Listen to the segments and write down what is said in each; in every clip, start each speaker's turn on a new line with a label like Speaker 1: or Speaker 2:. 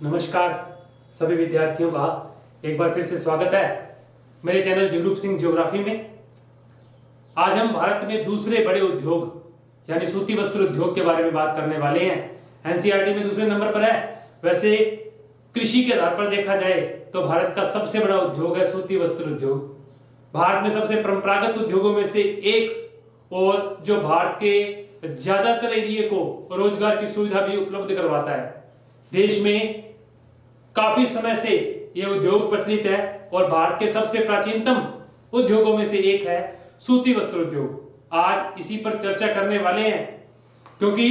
Speaker 1: नमस्कार सभी विद्यार्थियों का एक बार फिर से स्वागत है मेरे चैनल जगरूप सिंह ज्योग्राफी में। आज हम भारत में दूसरे बड़े उद्योग यानी सूती वस्त्र उद्योग के बारे में बात करने वाले हैं। एनसीईआरटी में दूसरे नंबर पर है। वैसे कृषि के आधार पर देखा जाए तो भारत का सबसे बड़ा उद्योग है सूती वस्त्र उद्योग। भारत में सबसे परंपरागत उद्योगों में से एक और जो भारत के ज्यादातर एरिया को रोजगार की सुविधा भी उपलब्ध करवाता है। देश में काफी समय से यह उद्योग प्रचलित है और भारत के सबसे प्राचीनतम उद्योगों में से एक है सूती वस्त्र उद्योग। आज इसी पर चर्चा करने वाले हैं क्योंकि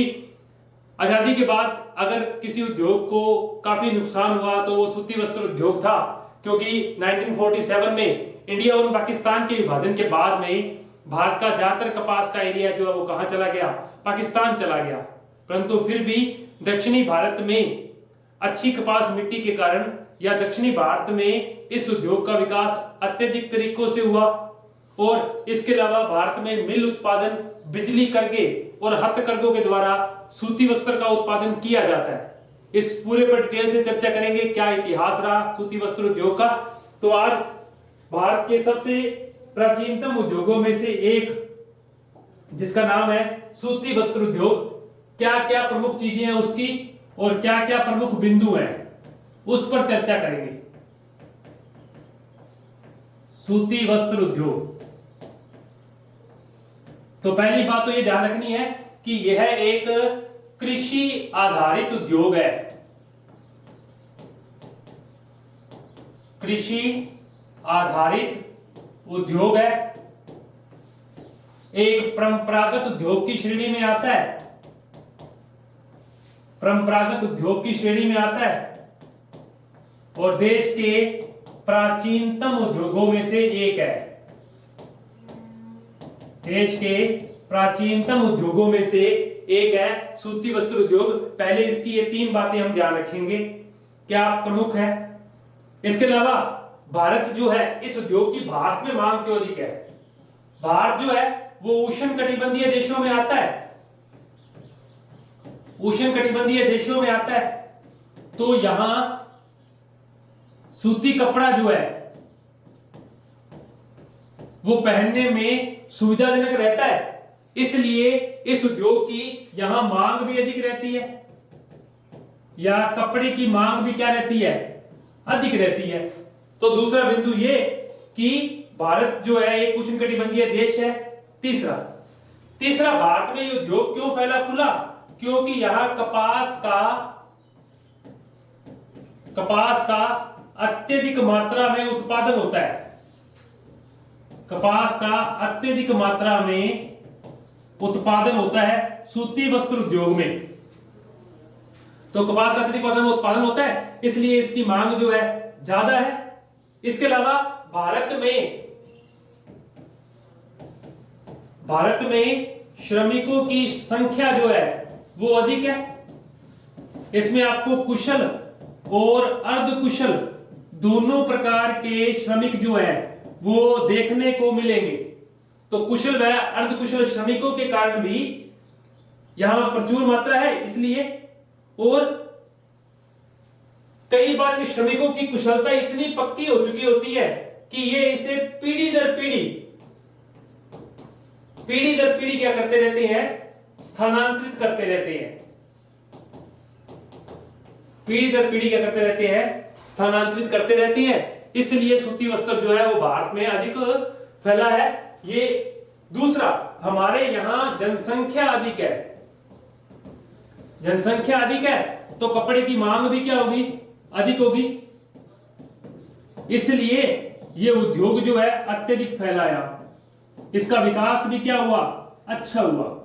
Speaker 1: आजादी के बाद अगर किसी उद्योग को काफी नुकसान हुआ तो वो सूती वस्त्र उद्योग था, क्योंकि 1947 में इंडिया और पाकिस्तान के विभाजन के बाद में भारत का ज्यादातर कपास का एरिया जो है वो कहां चला गया, पाकिस्तान चला गया। परंतु फिर भी दक्षिणी भारत में अच्छी कपास मिट्टी के कारण या दक्षिणी भारत में इस उद्योग का विकास अत्यधिक तरीकों से हुआ और इसके अलावा भारत में मिल उत्पादन, बिजली करघे और हथकरघों के द्वारा सूती वस्त्र का उत्पादन किया जाता है। इस पूरे पर डिटेल से चर्चा करेंगे, क्या इतिहास रहा सूती वस्त्र उद्योग का। तो आज भारत के सबसे प्राचीनतम उद्योगों में से एक जिसका नाम है सूती वस्त्र उद्योग, क्या क्या प्रमुख चीजें हैं उसकी और क्या क्या प्रमुख बिंदु हैं उस पर चर्चा करेंगे। सूती वस्त्र उद्योग, तो पहली बात तो यह ध्यान रखनी है कि यह एक कृषि आधारित उद्योग है। कृषि आधारित उद्योग है, एक परंपरागत उद्योग की श्रेणी में आता है। परंपरागत उद्योग की श्रेणी में आता है और देश के प्राचीनतम उद्योगों में से एक है। देश के प्राचीनतम उद्योगों में से एक है सूती वस्त्र उद्योग। पहले इसकी ये तीन बातें हम ध्यान रखेंगे क्या प्रमुख है। इसके अलावा भारत जो है इस उद्योग की भारत में मांग क्यों अधिक है। भारत जो है वो उष्ण कटिबंधीय देशों में आता है, उष्ण कटिबंधीय देशों में आता है, तो यहां सूती कपड़ा जो है वो पहनने में सुविधाजनक रहता है, इसलिए इस उद्योग की यहां मांग भी अधिक रहती है या कपड़े की मांग भी क्या रहती है, अधिक रहती है। तो दूसरा बिंदु ये कि भारत जो है एक उष्ण कटिबंधीय देश है। तीसरा भारत में ये उद्योग क्यों फैला फूला, क्योंकि यहां कपास का अत्यधिक मात्रा में उत्पादन होता है। कपास का अत्यधिक मात्रा में उत्पादन होता है सूती वस्त्र उद्योग में। तो कपास का अत्यधिक मात्रा में उत्पादन होता है, इसलिए इसकी मांग जो है ज्यादा है। इसके अलावा भारत में श्रमिकों की संख्या जो है वो अधिक है। इसमें आपको कुशल और अर्धकुशल दोनों प्रकार के श्रमिक जो है वो देखने को मिलेंगे। तो कुशल व अर्धकुशल श्रमिकों के कारण भी यहां प्रचुर मात्रा है इसलिए, और कई बार श्रमिकों की कुशलता इतनी पक्की हो चुकी होती है कि ये इसे पीढ़ी दर पीढ़ी क्या करते रहते हैं, स्थानांतरित करते रहते हैं। पीढ़ी दर पीढ़ी क्या करते रहते हैं, स्थानांतरित करते रहते हैं। इसलिए सूती वस्त्र जो है वो भारत में अधिक फैला है। ये दूसरा, हमारे यहां जनसंख्या अधिक है। जनसंख्या अधिक है तो कपड़े की मांग भी क्या होगी, अधिक होगी। इसलिए ये उद्योग जो है अत्यधिक फैलाया, इसका विकास भी क्या हुआ, अच्छा हुआ।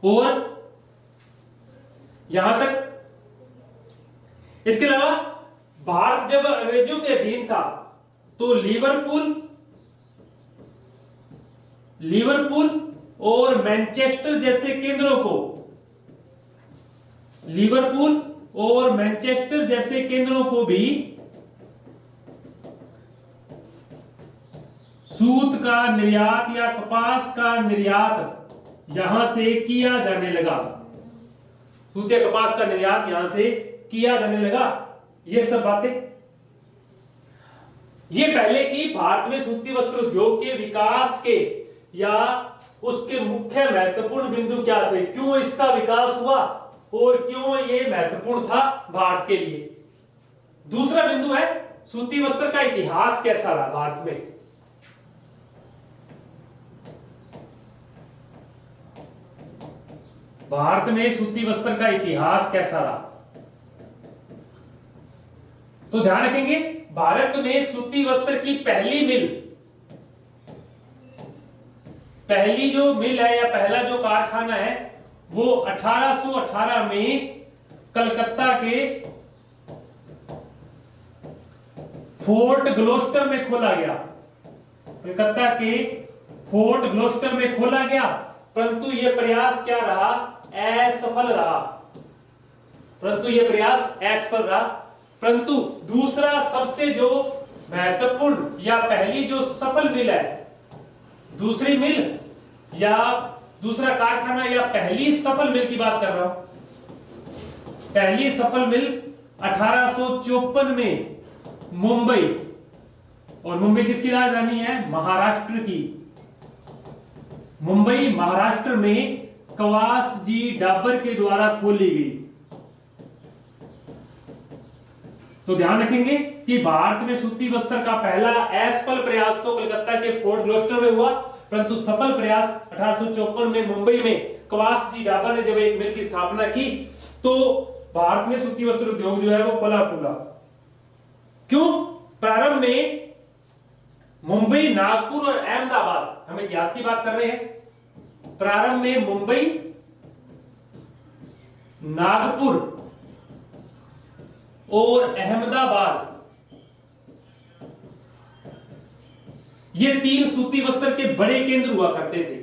Speaker 1: और यहां तक, इसके अलावा भारत जब अंग्रेजों के अधीन था तो लिवरपूल और मैनचेस्टर जैसे केंद्रों को, लिवरपूल और मैनचेस्टर जैसे केंद्रों को भी सूत का निर्यात या कपास का निर्यात यहां से किया जाने लगा। सूत या कपास का निर्यात यहां से किया जाने लगा। ये सब बातें ये पहले की भारत में सूती वस्त्र उद्योग के विकास के या उसके मुख्य महत्वपूर्ण बिंदु क्या थे, क्यों इसका विकास हुआ और क्यों ये महत्वपूर्ण था भारत के लिए। दूसरा बिंदु है सूती वस्त्र का इतिहास कैसा रहा भारत में। भारत में सूती वस्त्र का इतिहास कैसा रहा, तो ध्यान रखेंगे भारत में सूती वस्त्र की पहली जो मिल है या पहला जो कारखाना है वो 1818 में कलकत्ता के फोर्ट ग्लोस्टर में खोला गया। कलकत्ता के फोर्ट ग्लोस्टर में खोला गया, परंतु यह प्रयास क्या रहा, असफल रहा। परंतु दूसरा सबसे जो महत्वपूर्ण या पहली जो सफल मिल है, दूसरी मिल या दूसरा कारखाना या पहली सफल मिल की बात कर रहा हूं। पहली सफल मिल 1854 में मुंबई, और मुंबई किसकी राजधानी है, महाराष्ट्र की। मुंबई महाराष्ट्र में कवासजी डाबर के द्वारा खोली गई। तो ध्यान रखेंगे कि भारत में सूती वस्त्र का पहला असफल प्रयास तो कलकत्ता के फोर्ट ग्लोस्टर में हुआ, परंतु सफल प्रयास 1854 में मुंबई में कवासजी डाबर ने जब एक मिल की स्थापना की तो भारत में सूती वस्त्र उद्योग जो है वो फला फूला। क्यों? प्रारंभ में मुंबई, नागपुर और अहमदाबाद, हम इतिहास की बात कर रहे हैं, प्रारंभ में मुंबई, नागपुर और अहमदाबाद, ये तीन सूती वस्त्र के बड़े केंद्र हुआ करते थे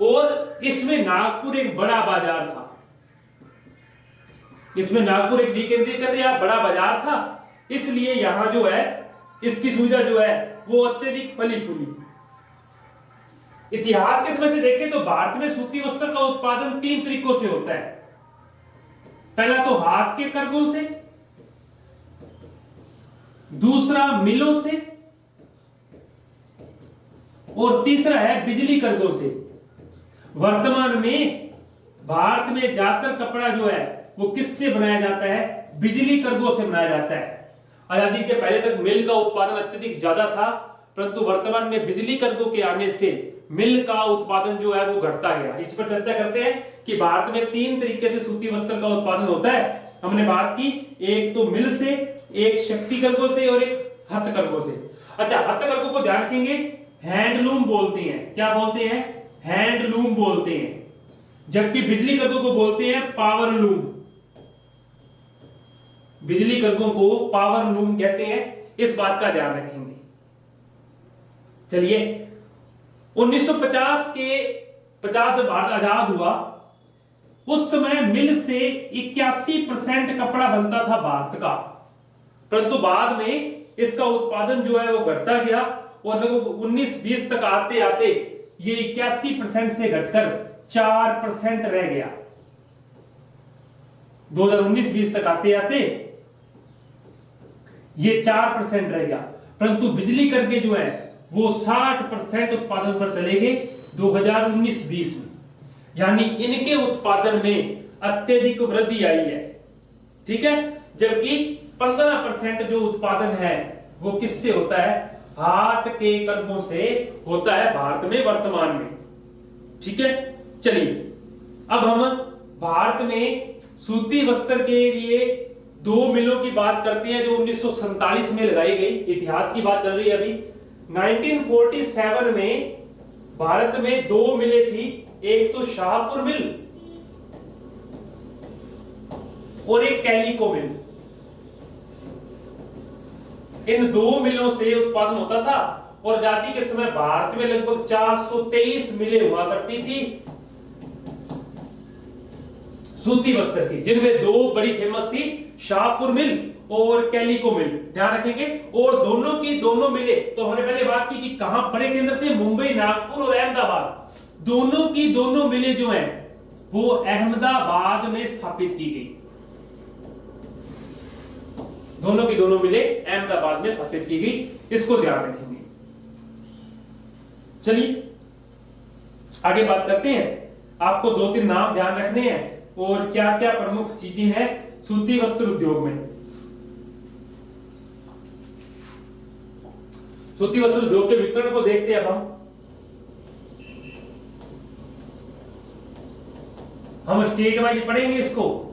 Speaker 1: और इसमें नागपुर एक बड़ा बाजार था। इसमें नागपुर एक विकेंद्रीकृत या बड़ा बाजार था, इसलिए यहां जो है इसकी सुविधा जो है वो अत्यधिक फली फूली। इतिहास के समय से देखें तो भारत में सूती वस्त्र का उत्पादन 3 तरीकों से होता है। पहला तो हाथ के करघों से, दूसरा मिलों से और तीसरा है बिजली करघों से। वर्तमान में भारत में ज्यादातर कपड़ा जो है वो किससे बनाया जाता है, बिजली करघों से बनाया जाता है। आजादी के पहले तक मिल का उत्पादन अत्यधिक ज्यादा था, परंतु वर्तमान में बिजली करघों के आने से मिल का उत्पादन जो है वो घटता गया। इस पर चर्चा करते हैं कि भारत में 3 तरीके से सूती वस्त्र का उत्पादन होता है। हमने बात की, एक तो मिल से, एक शक्ति करघों से और एक हथ करघों से। अच्छा, हथ करघों को ध्यान रखेंगे, हैंडलूम बोलते हैं। क्या बोलते हैं? हैंडलूम बोलते हैं, जबकि बिजली करघों को बोलते हैं पावरलूम। बिजली करघों को पावरलूम कहते हैं, इस बात का ध्यान रखेंगे। चलिए, 1950 जब भारत आजाद हुआ उस समय मिल से 81% कपड़ा बनता था भारत का, परंतु बाद में इसका उत्पादन जो है वो घटता गया और लगभग 19-20 तक आते आते ये 81% से घटकर 4% रह गया। 2019-20 तक आते आते ये 4% रह गया, परंतु बिजली करके जो है वो 60% उत्पादन पर चले गए 2019-20 में। यानी इनके उत्पादन में अत्यधिक वृद्धि आई है। ठीक है, जबकि 15% जो उत्पादन है वो किससे होता है, हाथ के करघों से होता है भारत में वर्तमान में। ठीक है, चलिए अब हम भारत में सूती वस्त्र के लिए 2 मिलों की बात करते हैं जो 1947 में लगाई गई। इतिहास की बात चल रही है अभी। 1947 में भारत में 2 मिलें थी, एक तो शाहपुर मिल और एक कैलिको मिल। इन 2 मिलों से उत्पादन होता था और आजादी के समय भारत में लगभग 423 मिलें हुआ करती थी सूती वस्त्र की, जिनमें 2 बड़ी फेमस थी, शाहपुर मिल और कैलिको मिल। ध्यान रखेंगे, और दोनों मिले तो हमने पहले बात की कि कहां बड़े केंद्र थे, मुंबई, नागपुर और अहमदाबाद। दोनों मिले जो हैं वो अहमदाबाद में स्थापित की गई। दोनों की दोनों मिले अहमदाबाद में स्थापित की गई, इसको ध्यान रखेंगे। चलिए आगे बात करते हैं। आपको 2-3 नाम ध्यान रखने हैं और क्या क्या प्रमुख चीजें हैं सूती वस्त्र उद्योग में। सूती वस्त्र उद्योग के वितरण को देखते हैं। अब हम स्टेट वाइज पढ़ेंगे इसको।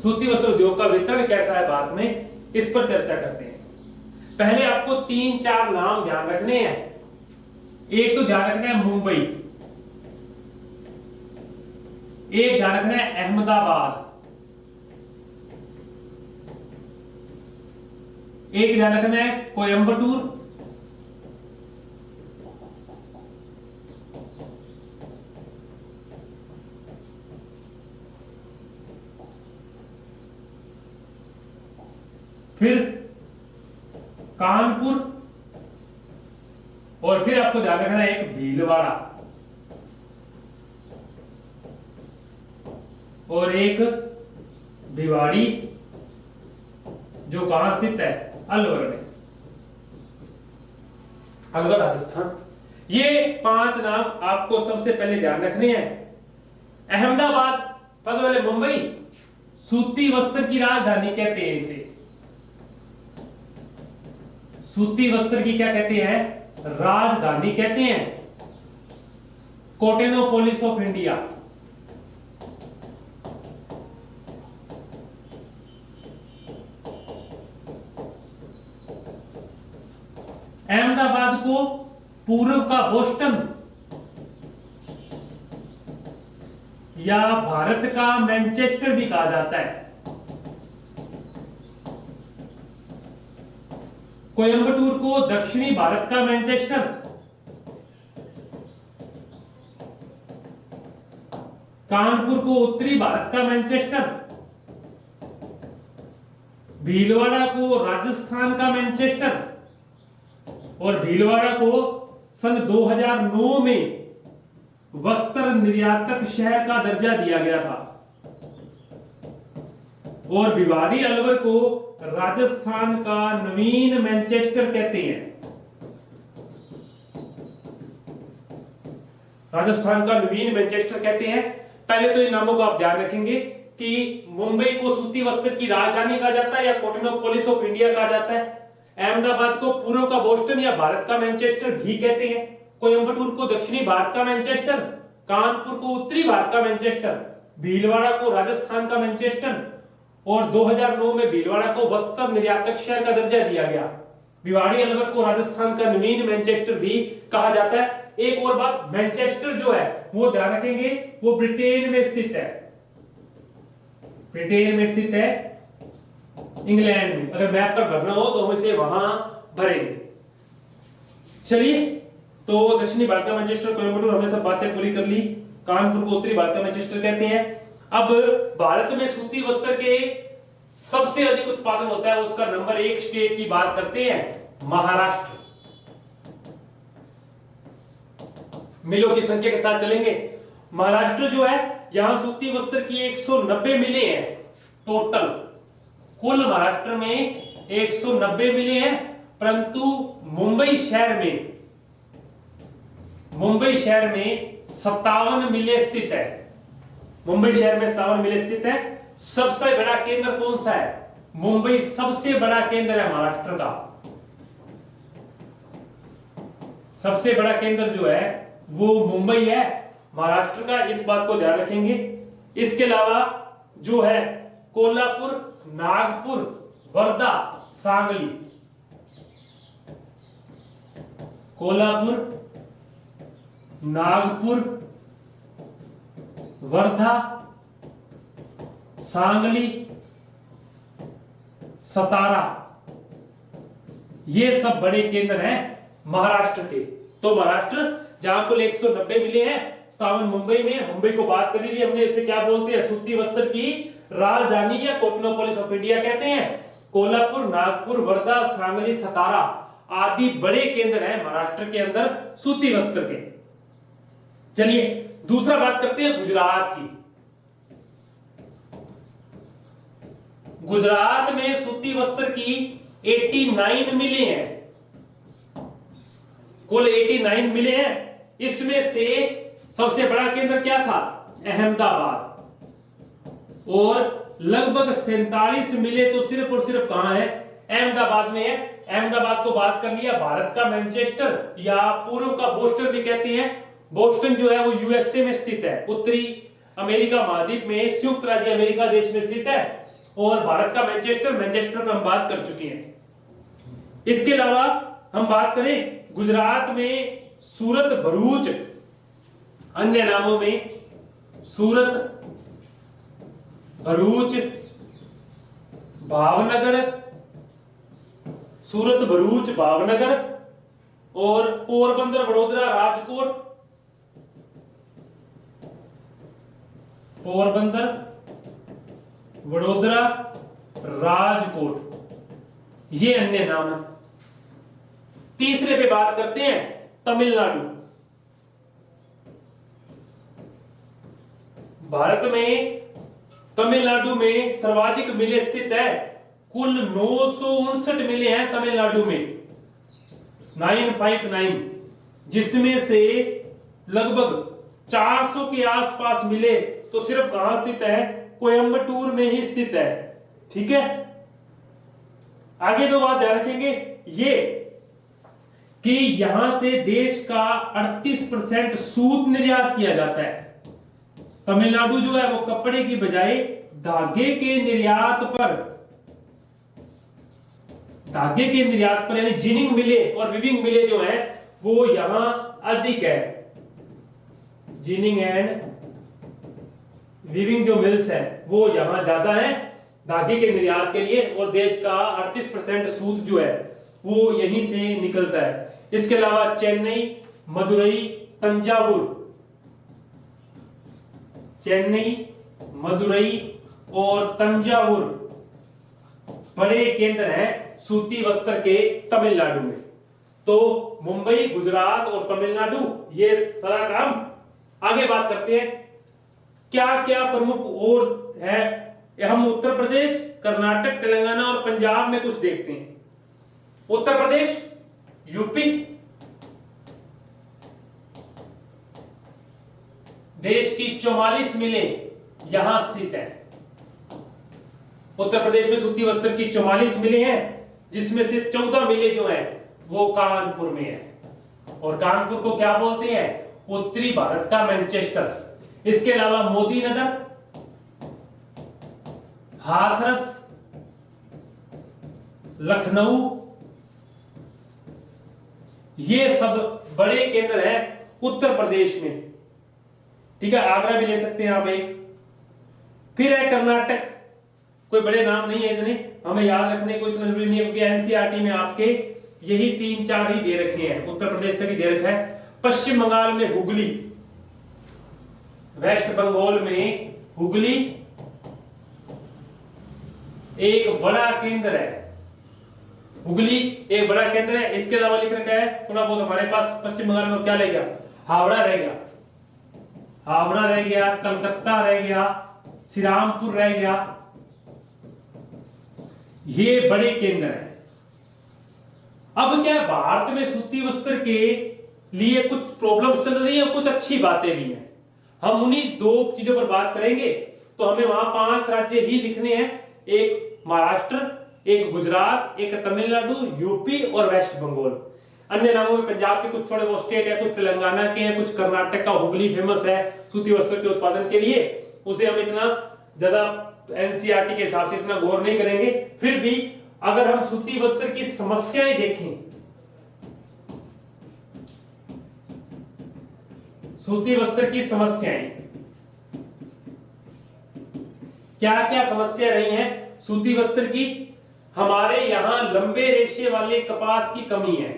Speaker 1: सूती वस्त्र उद्योग का वितरण कैसा है भारत में, इस पर चर्चा करते हैं। पहले आपको 3-4 नाम ध्यान रखने हैं। एक तो ध्यान रखना है मुंबई, एक ध्यान रखना है अहमदाबाद, एक ध्यान रखना है कोयंबटूर, फिर कानपुर, और फिर आपको ध्यान रखना है एक भीलवाड़ा और एक भिवाड़ी, जो कहां स्थित है, अलवर में, अलवर राजस्थान। ये 5 नाम आपको सबसे पहले ध्यान रखने हैं। अहमदाबाद, सबसे पहले मुंबई सूती वस्त्र की राजधानी कहते हैं इसे। सूती वस्त्र की क्या कहते हैं, राजधानी कहते हैं, कॉटनोपोलिस ऑफ इंडिया। अहमदाबाद को पूर्व का बोस्टन या भारत का मैनचेस्टर भी कहा जाता है। कोयंबटूर को दक्षिणी भारत का मैनचेस्टर, कानपुर को उत्तरी भारत का मैनचेस्टर, भीलवाड़ा को राजस्थान का मैनचेस्टर, और भीलवाड़ा को सन 2009 में वस्त्र निर्यातक शहर का दर्जा दिया गया था, और भिवाड़ी अलवर को राजस्थान का नवीन मैनचेस्टर कहते हैं। राजस्थान का नवीन मैनचेस्टर कहते हैं। पहले तो इन नामों को आप ध्यान रखेंगे कि मुंबई को सूती वस्त्र की राजधानी कहा जाता है या कॉटनोपोलिस ऑफ इंडिया कहा जाता है। अहमदाबाद को पूर्व का बोस्टन या भारत का मैनचेस्टर भी कहते हैं। कोयंबटूर को दक्षिणी भारत का मैनचेस्टर, कानपुर को उत्तरी भारत का मैनचेस्टर, भीलवाड़ा को राजस्थान का मैनचेस्टर, और 2009 में भीलवाड़ा को वस्त्र निर्यातक शहर का दर्जा दिया गया। भिवाड़ी अलवर को राजस्थान का नवीन मैनचेस्टर भी कहा जाता है। एक और बात, मैनचेस्टर जो है वो ध्यान रखेंगे, वो ब्रिटेन में स्थित है। ब्रिटेन में स्थित है, इंग्लैंड में। अगर मैप पर भरना हो तो हम इसे वहां भरेंगे। चलिए, तो दक्षिणी भारत का मैनचेस्टर, कोयंबटूर, हमने सब बातें पूरी कर ली। कानपुर को उत्तरी भारत का मैनचेस्टर कहते हैं। अब भारत में सूती वस्त्र के सबसे अधिक उत्पादन होता है, उसका नंबर 1 स्टेट की बात करते हैं, महाराष्ट्र। मिलों की संख्या के साथ चलेंगे। महाराष्ट्र जो है, यहां सूती वस्त्र की 190 मिलें हैं टोटल। कुल महाराष्ट्र में 190 मिलें हैं, परंतु मुंबई शहर में 57 मिलें स्थित है। मुंबई शहर में 57 मिलें स्थित है। सबसे बड़ा केंद्र कौन सा है? मुंबई सबसे बड़ा केंद्र है महाराष्ट्र का। सबसे बड़ा केंद्र जो है वो मुंबई है महाराष्ट्र का, इस बात को ध्यान रखेंगे। इसके अलावा जो है कोल्हापुर, नागपुर, वर्धा, सांगली। कोल्हापुर, नागपुर, वर्धा, सांगली, सतारा, ये सब बड़े केंद्र हैं महाराष्ट्र के। तो महाराष्ट्र जहां कुल 190 मिले हैं, 57 मुंबई में। मुंबई को बात कर ली हमने, इसे क्या बोलते हैं? सूती वस्त्र की राजधानी या कॉटनोपोलिस ऑफ इंडिया कहते हैं। कोल्हापुर, नागपुर, वर्धा, सांगली, सतारा आदि बड़े केंद्र हैं महाराष्ट्र के अंदर सूती वस्त्र के। चलिए दूसरा बात करते हैं गुजरात की। गुजरात में सूती वस्त्र की 89 मिलें हैं, कुल 89 मिले हैं। इसमें से सबसे बड़ा केंद्र क्या था? अहमदाबाद। और लगभग 47 मिले तो सिर्फ और सिर्फ कहां है? अहमदाबाद में है। अहमदाबाद को बात कर लिया, भारत का मैनचेस्टर या पूर्व का बोस्टन भी कहते हैं। बोस्टन जो है वो यूएसए में स्थित है, उत्तरी अमेरिका महाद्वीप में, संयुक्त राज्य अमेरिका देश में स्थित है। और भारत का मैनचेस्टर पर हम बात कर चुके हैं। इसके अलावा हम बात करें गुजरात में सूरत, भरूच, अन्य नामों में सूरत, भरूच, भावनगर, सूरत, भरूच, भावनगर और पोरबंदर, वडोदरा, राजकोट, पोरबंदर, वडोदरा, राजकोट, ये अन्य नाम है। तीसरे पे बात करते हैं तमिलनाडु। भारत में तमिलनाडु में सर्वाधिक मिलें स्थित है। कुल 959 मिले हैं तमिलनाडु में, 959, जिसमें से लगभग 400 के आसपास मिले तो सिर्फ कहां स्थित है? कोयंबटूर में ही स्थित है। ठीक है, आगे जो बात ध्यान रखेंगे ये कि यहां से देश का 38% सूत निर्यात किया जाता है। तमिलनाडु जो है वो कपड़े की बजाय धागे के निर्यात पर, धागे के निर्यात पर यानी जिनिंग मिले और विविंग मिले जो है वो यहां अधिक है। जिनिंग एंड विविंग जो मिल्स है वो यहां ज्यादा है धागे के निर्यात के लिए, और देश का 38% सूत जो है वो यहीं से निकलता है। इसके अलावा चेन्नई, मदुरई, तंजावुर, चेन्नई, मदुरई और तंजावुर बड़े केंद्र हैं सूती वस्त्र के तमिलनाडु में। तो मुंबई, गुजरात और तमिलनाडु ये सारा काम। आगे बात करते हैं क्या क्या प्रमुख और है। हम उत्तर प्रदेश, कर्नाटक, तेलंगाना और पंजाब में कुछ देखते हैं। उत्तर प्रदेश, यूपी, देश की 44 मिलें यहां स्थित है। उत्तर प्रदेश में सूती वस्त्र की 44 मिलें हैं, जिसमें से 14 मिलें जो है वो कानपुर में है। और कानपुर को क्या बोलते हैं? उत्तरी भारत का मैनचेस्टर। इसके अलावा मोदी नगर, हाथरस, लखनऊ, ये सब बड़े केंद्र हैं उत्तर प्रदेश में। ठीक है, आगरा भी ले सकते हैं आप एक। फिर है कर्नाटक, कोई बड़े नाम नहीं है इतने, हमें याद रखने को इतना जरूरी नहीं है, क्योंकि एनसीईआरटी में आपके यही 3-4 ही दे रखे हैं, उत्तर प्रदेश तक ही दे रखा है। पश्चिम बंगाल में हुगली, वेस्ट बंगाल में हुगली एक बड़ा केंद्र है। हुगली एक बड़ा केंद्र है। इसके अलावा लिख रखा है थोड़ा बहुत हमारे पास पश्चिम बंगाल में, क्या रह गया? हावड़ा रह गया, हावड़ा रह गया, कलकत्ता रह गया, श्रीरामपुर रह गया। ये बड़े केंद्र हैं। अब क्या है, भारत में सूती वस्त्र के लिए कुछ प्रॉब्लम्स चल रही है, कुछ अच्छी बातें भी हैं। हम उन्हीं 2 चीजों पर बात करेंगे। तो हमें वहां 5 राज्य ही लिखने हैं, एक महाराष्ट्र, एक गुजरात, एक तमिलनाडु, यूपी और वेस्ट बंगाल। अन्य नामों में पंजाब के कुछ थोड़े बहुत स्टेट है, कुछ तेलंगाना के हैं, कुछ कर्नाटक का हुगली फेमस है सूती वस्त्र के उत्पादन के लिए। उसे हम इतना ज्यादा एनसीईआरटी के हिसाब से इतना गौर नहीं करेंगे। फिर भी अगर हम सूती वस्त्र की समस्याएं देखें, सूती वस्त्र की समस्याएं क्या क्या समस्या रही है सूती वस्त्र की? हमारे यहां लंबे रेशे वाले कपास की कमी है।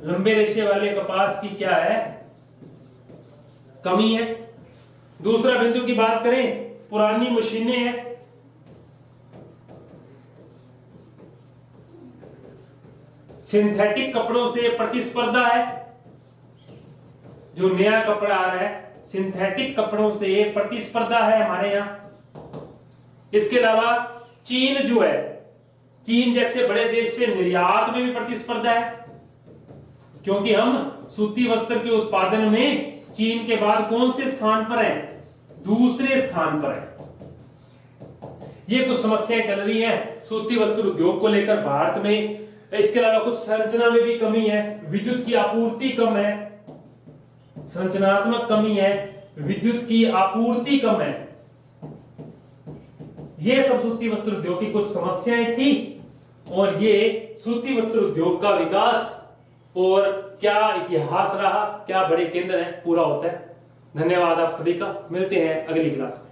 Speaker 1: लंबे रेशे वाले कपास की क्या है? कमी है। दूसरा बिंदु की बात करें, पुरानी मशीनें हैं। सिंथेटिक कपड़ों से प्रतिस्पर्धा है, जो नया कपड़ा आ रहा है सिंथेटिक कपड़ों से प्रतिस्पर्धा है हमारे यहां। इसके अलावा चीन जो है, चीन जैसे बड़े देश से निर्यात में भी प्रतिस्पर्धा है, क्योंकि हम सूती वस्त्र के उत्पादन में चीन के बाद कौन से स्थान पर है? दूसरे स्थान पर है। ये कुछ समस्याएं चल रही हैं सूती वस्त्र उद्योग को लेकर भारत में। इसके अलावा कुछ संरचना में भी कमी है, विद्युत की आपूर्ति कम है, संरचनात्मक कमी है, विद्युत की आपूर्ति कम है। ये सब सूती वस्त्र उद्योग की कुछ समस्याएं थी और ये सूती वस्त्र उद्योग का विकास और क्या इतिहास रहा, क्या बड़े केंद्र हैं, पूरा होता है। धन्यवाद आप सभी का। मिलते हैं अगली क्लास में।